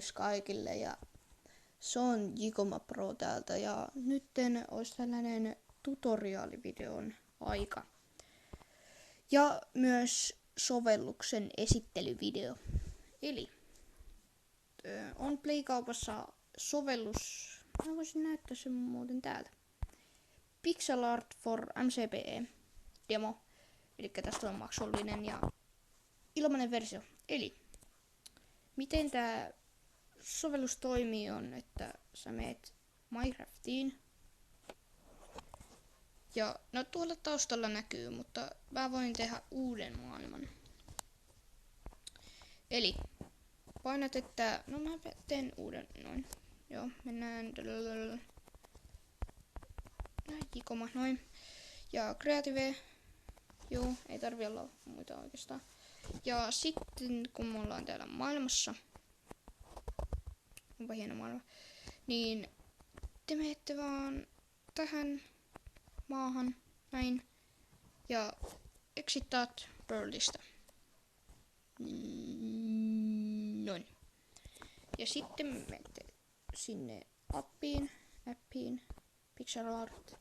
Morjes kaikille ja se on Jikoma Pro täältä ja nytten olisi tällainen tutoriaalivideon aika. Ja myös sovelluksen esittelyvideo. Eli on Play-kaupassa sovellus, mä voisin näyttää sen muuten täältä. Pixel Art for MCPE demo. Eli tästä on maksullinen ja ilmainen versio. Eli miten tämä sovellus toimii on, että sä meet Minecraftiin. Ja no tuolla taustalla näkyy, mutta mä voin tehdä uuden maailman. Eli painat, että no mä teen uuden noin. Joo, mennään Jikoma noin. Ja Creative. Joo, ei tarvi olla muita oikeastaan. Ja sitten kun me ollaan täällä maailmassa, onpa hieno maailma, niin te menette vaan tähän maahan, näin, ja exitaat worldista. Noin. Ja sitten menette sinne appiin, Pixel Art.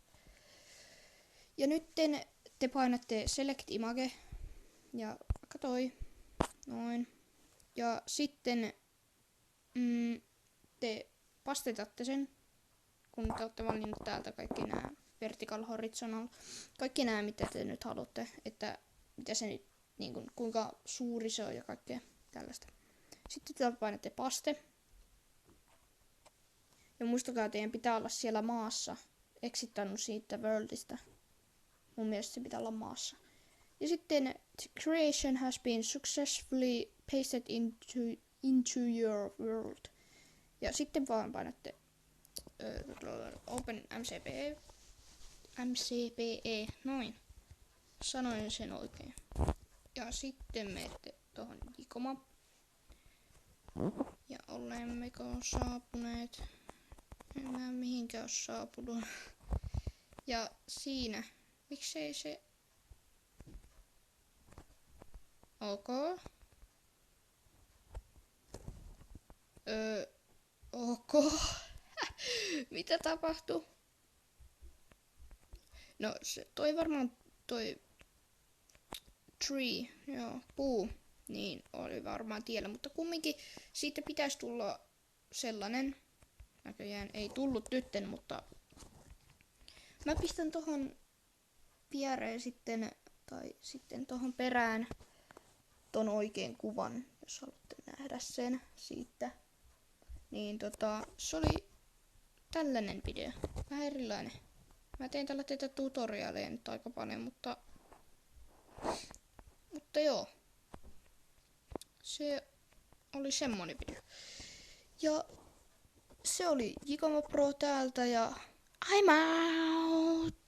Ja nytten te painatte Select Image ja vaikka toi, noin. Ja sitten te pastetatte sen, kun te olette valinnut täältä kaikki nämä vertical, horizontal, kaikki nämä mitä te nyt haluatte, että mitä se nyt, niin kuin, kuinka suuri se on ja kaikkea tällaista. Sitten te painatte paste. Ja muistakaa, teidän pitää olla siellä maassa, exitannut siitä worldista. Mun mielestä se pitää olla maassa. Ja sitten the creation has been successfully pasted into your world. Ja sitten vaan painatte Open MCPE, noin. Sanoin sen oikein. Ja sitten menette tuohon Jikoma. Ja olemmeko saapuneet? En näe mihinkään ole saapunut. Ja siinä. Miksei se... Ok. Ok. Mitä tapahtui? No se toi varmaan toi tree, joo, puu, niin oli varmaan tiellä, mutta kumminkin siitä pitäisi tulla sellainen. Näköjään ei tullut nytten, mutta mä pistän tohon viereen sitten, tai sitten tohon perään ton oikein kuvan, jos haluatte nähdä sen siitä. Niin se oli tällainen video, vähän erilainen. Mä tein tällä teitä tutoriaaleja nyt aika paljon, mutta joo. Se oli semmonen video. Ja se oli Jikoma Pro täältä ja I'm out!